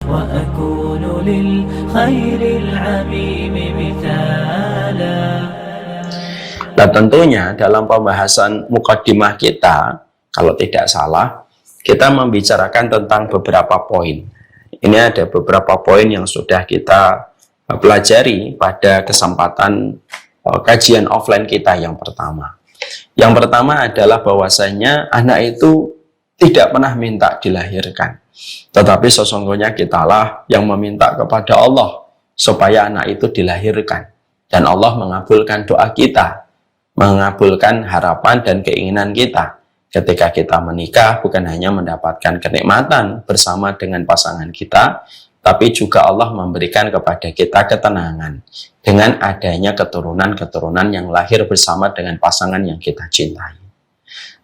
وأكون للخير العميم مثالا. Nah tentunya dalam pembahasan mukaddimah kita, kalau tidak salah, kita membicarakan tentang beberapa poin. Ini ada beberapa poin yang sudah kita pelajari pada kesempatan kajian offline kita yang pertama. Yang pertama adalah bahwasanya anak itu tidak pernah minta dilahirkan. Tetapi sesungguhnya kitalah yang meminta kepada Allah supaya anak itu dilahirkan. Dan Allah mengabulkan doa kita, mengabulkan harapan dan keinginan kita. Ketika kita menikah, bukan hanya mendapatkan kenikmatan bersama dengan pasangan kita, tapi juga Allah memberikan kepada kita ketenangan dengan adanya keturunan-keturunan yang lahir bersama dengan pasangan yang kita cintai.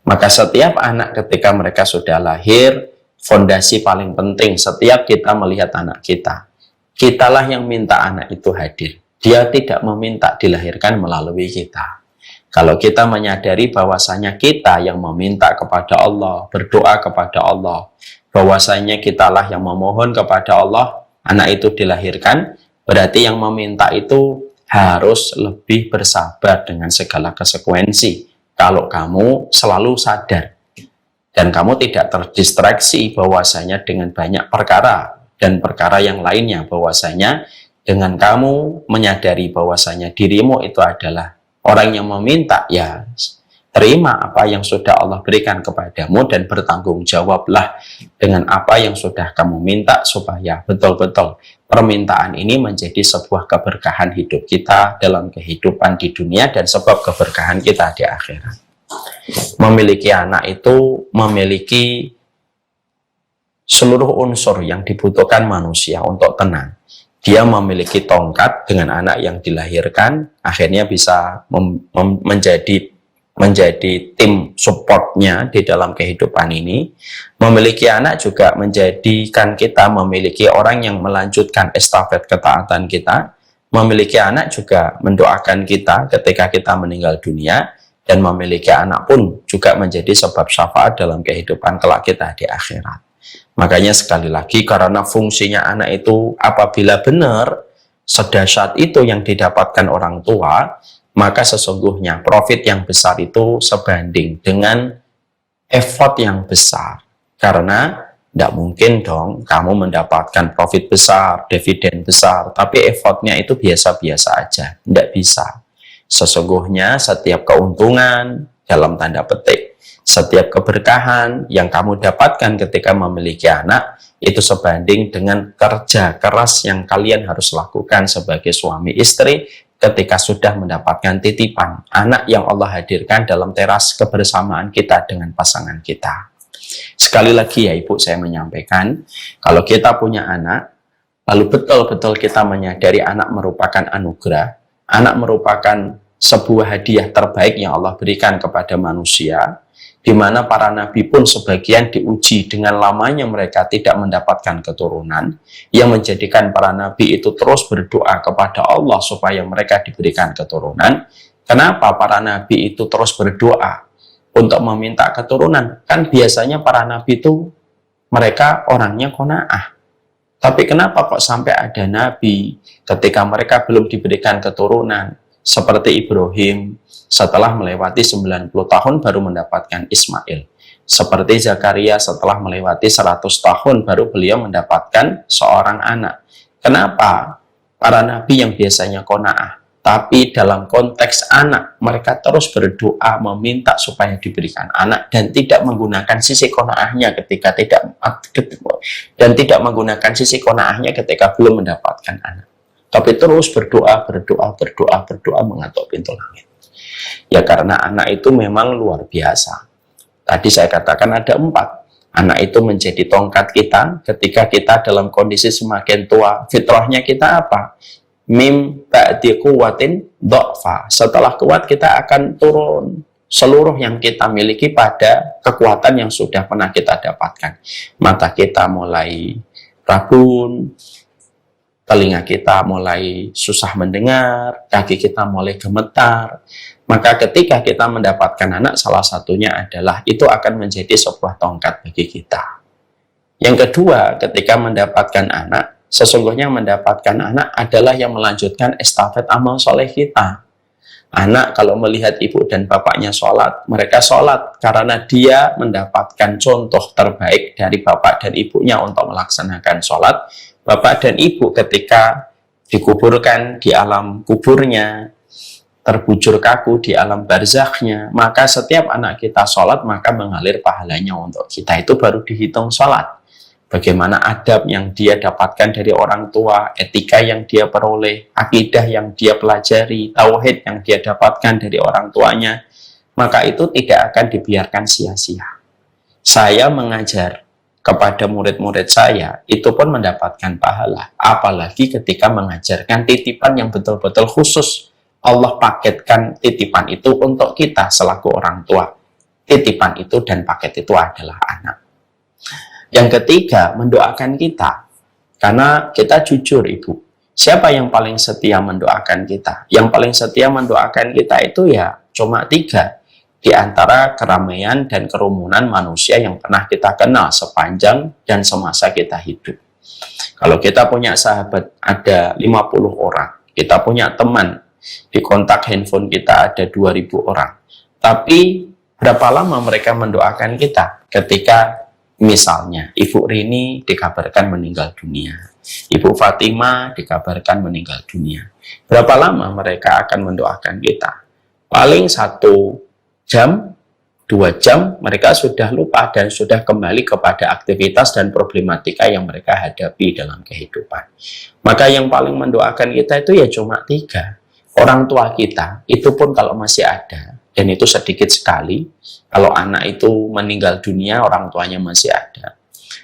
Maka setiap anak ketika mereka sudah lahir, fondasi paling penting setiap kita melihat anak kita, kitalah yang minta anak itu hadir. Dia tidak meminta dilahirkan melalui kita. Kalau kita menyadari bahwasanya kita yang meminta kepada Allah, berdoa kepada Allah, bahwasanya kitalah yang memohon kepada Allah, anak itu dilahirkan, berarti yang meminta itu harus lebih bersabar dengan segala konsekuensi. Kalau kamu selalu sadar dan kamu tidak terdistraksi bahwasanya dengan banyak perkara dan perkara yang lainnya, bahwasanya dengan kamu menyadari bahwasanya dirimu itu adalah orang yang meminta, ya terima apa yang sudah Allah berikan kepadamu dan bertanggung jawablah dengan apa yang sudah kamu minta supaya betul-betul permintaan ini menjadi sebuah keberkahan hidup kita dalam kehidupan di dunia dan sebab keberkahan kita di akhirat. Memiliki anak itu memiliki seluruh unsur yang dibutuhkan manusia untuk tenang. Dia memiliki tongkat dengan anak yang dilahirkan, akhirnya bisa menjadi tim supportnya di dalam kehidupan ini. Memiliki anak juga menjadikan kita memiliki orang yang melanjutkan estafet ketaatan kita. Memiliki anak juga mendoakan kita ketika kita meninggal dunia, dan memiliki anak pun juga menjadi sebab syafaat dalam kehidupan kelak kita di akhirat. Makanya sekali lagi, karena fungsinya anak itu apabila benar, sedahsyat itu yang didapatkan orang tua, maka sesungguhnya profit yang besar itu sebanding dengan effort yang besar. Karena tidak mungkin dong kamu mendapatkan profit besar, dividen besar, tapi effortnya itu biasa-biasa aja. Tidak bisa. Sesungguhnya setiap keuntungan, dalam tanda petik, setiap keberkahan yang kamu dapatkan ketika memiliki anak, itu sebanding dengan kerja keras yang kalian harus lakukan sebagai suami istri ketika sudah mendapatkan titipan anak yang Allah hadirkan dalam teras kebersamaan kita dengan pasangan kita. Sekali lagi ya Ibu, saya menyampaikan, kalau kita punya anak, lalu betul-betul kita menyadari anak merupakan anugerah, anak merupakan sebuah hadiah terbaik yang Allah berikan kepada manusia, di mana para nabi pun sebagian diuji dengan lamanya mereka tidak mendapatkan keturunan, yang menjadikan para nabi itu terus berdoa kepada Allah supaya mereka diberikan keturunan. Kenapa para nabi itu terus berdoa untuk meminta keturunan? Kan biasanya para nabi itu mereka orangnya qanaah. Tapi kenapa kok sampai ada nabi ketika mereka belum diberikan keturunan, seperti Ibrahim setelah melewati 90 tahun baru mendapatkan Ismail, seperti Zakaria setelah melewati 100 tahun baru beliau mendapatkan seorang anak. Kenapa? Para nabi yang biasanya qanaah, tapi dalam konteks anak mereka terus berdoa meminta supaya diberikan anak, dan tidak menggunakan sisi qanaahnya ketika ketika belum mendapatkan anak. Tapi terus berdoa mengetuk pintu langit. Ya karena anak itu memang luar biasa. Tadi saya katakan ada 4. Anak itu menjadi tongkat kita ketika kita dalam kondisi semakin tua. Fitrahnya kita apa? Mim ba'di quwwatin dha'fa. Setelah kuat kita akan turun seluruh yang kita miliki pada kekuatan yang sudah pernah kita dapatkan. Mata kita mulai rabun, telinga kita mulai susah mendengar, kaki kita mulai gemetar. Maka ketika kita mendapatkan anak, salah satunya adalah itu akan menjadi sebuah tongkat bagi kita. Yang kedua, ketika mendapatkan anak, sesungguhnya mendapatkan anak adalah yang melanjutkan estafet amal soleh kita. Anak kalau melihat ibu dan bapaknya sholat, mereka sholat karena dia mendapatkan contoh terbaik dari bapak dan ibunya untuk melaksanakan sholat. Bapak dan ibu ketika dikuburkan di alam kuburnya, terbujur kaku di alam barzakhnya, maka setiap anak kita sholat, maka mengalir pahalanya untuk kita. Itu baru dihitung sholat. Bagaimana adab yang dia dapatkan dari orang tua, etika yang dia peroleh, akidah yang dia pelajari, tauhid yang dia dapatkan dari orang tuanya, maka itu tidak akan dibiarkan sia-sia. Saya mengajar kepada murid-murid saya, itu pun mendapatkan pahala. Apalagi ketika mengajarkan titipan yang betul-betul khusus. Allah paketkan titipan itu untuk kita selaku orang tua. Titipan itu dan paket itu adalah anak. Yang ketiga, mendoakan kita. Karena kita jujur, Ibu. Siapa yang paling setia mendoakan kita? Yang paling setia mendoakan kita itu ya cuma 3. Di antara keramaian dan kerumunan manusia yang pernah kita kenal sepanjang dan semasa kita hidup. Kalau kita punya sahabat ada 50 orang, kita punya teman, di kontak handphone kita ada 2000 orang. Tapi berapa lama mereka mendoakan kita ketika misalnya, Ibu Rini dikabarkan meninggal dunia. Ibu Fatimah dikabarkan meninggal dunia. Berapa lama mereka akan mendoakan kita? Paling 1 jam, 2 jam, mereka sudah lupa dan sudah kembali kepada aktivitas dan problematika yang mereka hadapi dalam kehidupan. Maka yang paling mendoakan kita itu ya cuma 3. Orang tua kita, itu pun kalau masih ada, dan itu sedikit sekali. Kalau anak itu meninggal dunia, orang tuanya masih ada.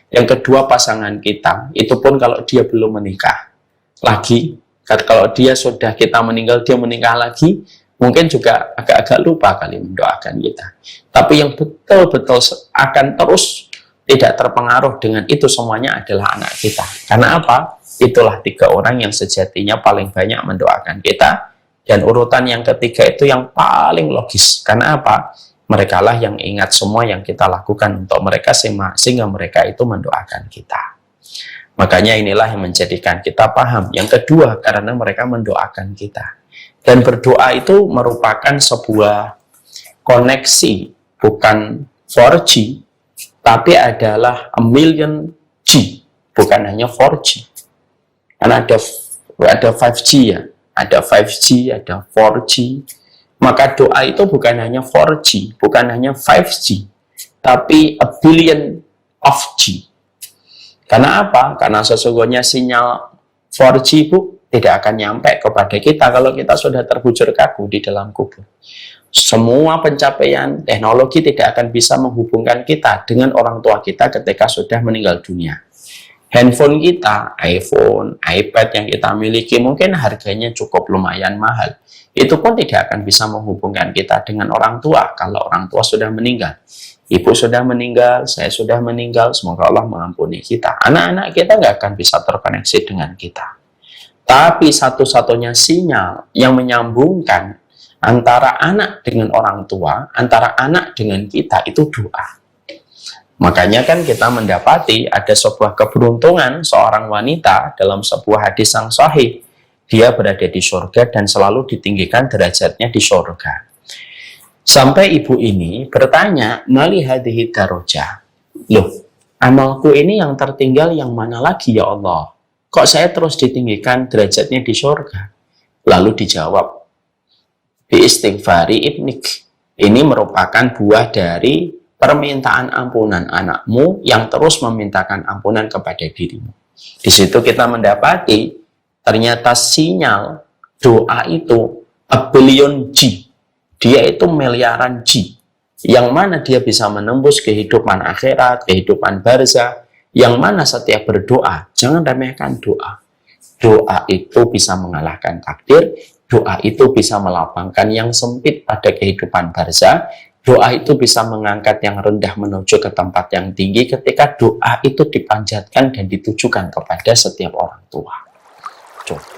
Yang kedua, pasangan kita, itu pun kalau dia belum menikah lagi, kalau dia sudah kita meninggal, dia menikah lagi, mungkin juga agak-agak lupa kali mendoakan kita. Tapi yang betul-betul akan terus tidak terpengaruh dengan itu semuanya adalah anak kita. Karena apa? Itulah 3 orang yang sejatinya paling banyak mendoakan kita. Dan urutan yang ketiga itu yang paling logis. Karena apa? Mereka lah yang ingat semua yang kita lakukan untuk mereka sehingga mereka itu mendoakan kita. Makanya inilah yang menjadikan kita paham. Yang kedua, karena mereka mendoakan kita. Dan berdoa itu merupakan sebuah koneksi, bukan 4G, tapi adalah a million G, bukan hanya 4G. Karena ada 5G ya. Ada 5G, ada 4G. Maka doa itu bukan hanya 4G, bukan hanya 5G, tapi a billion of G. Karena apa? Karena sesungguhnya sinyal 4G, Bu, tidak akan nyampe kepada kita kalau kita sudah terbujur kaku di dalam kubur. Semua pencapaian teknologi tidak akan bisa menghubungkan kita dengan orang tua kita ketika sudah meninggal dunia. Handphone kita, iPhone, iPad yang kita miliki mungkin harganya cukup lumayan mahal. Itu pun tidak akan bisa menghubungkan kita dengan orang tua kalau orang tua sudah meninggal. Ibu sudah meninggal, saya sudah meninggal, semoga Allah mengampuni kita. Anak-anak kita nggak akan bisa terkoneksi dengan kita. Tapi satu-satunya sinyal yang menyambungkan antara anak dengan orang tua, antara anak dengan kita, itu doa. Makanya kan kita mendapati ada sebuah keberuntungan seorang wanita dalam sebuah hadis yang sahih. Dia berada di surga dan selalu ditinggikan derajatnya di surga. Sampai ibu ini bertanya, mali hadhihi darajah. Loh, amalku ini yang tertinggal yang mana lagi ya Allah? Kok saya terus ditinggikan derajatnya di surga? Lalu dijawab, bi istighfari ibnik. Ini merupakan buah dari permintaan ampunan anakmu yang terus memintakan ampunan kepada dirimu. Di situ kita mendapati ternyata sinyal doa itu a billion G. Dia itu miliaran G. Yang mana dia bisa menembus kehidupan akhirat, kehidupan barzah. Yang mana setiap berdoa, jangan remehkan doa. Doa itu bisa mengalahkan takdir. Doa itu bisa melapangkan yang sempit pada kehidupan barzah. Doa itu bisa mengangkat yang rendah menuju ke tempat yang tinggi ketika doa itu dipanjatkan dan ditujukan kepada setiap orang tua. Coba.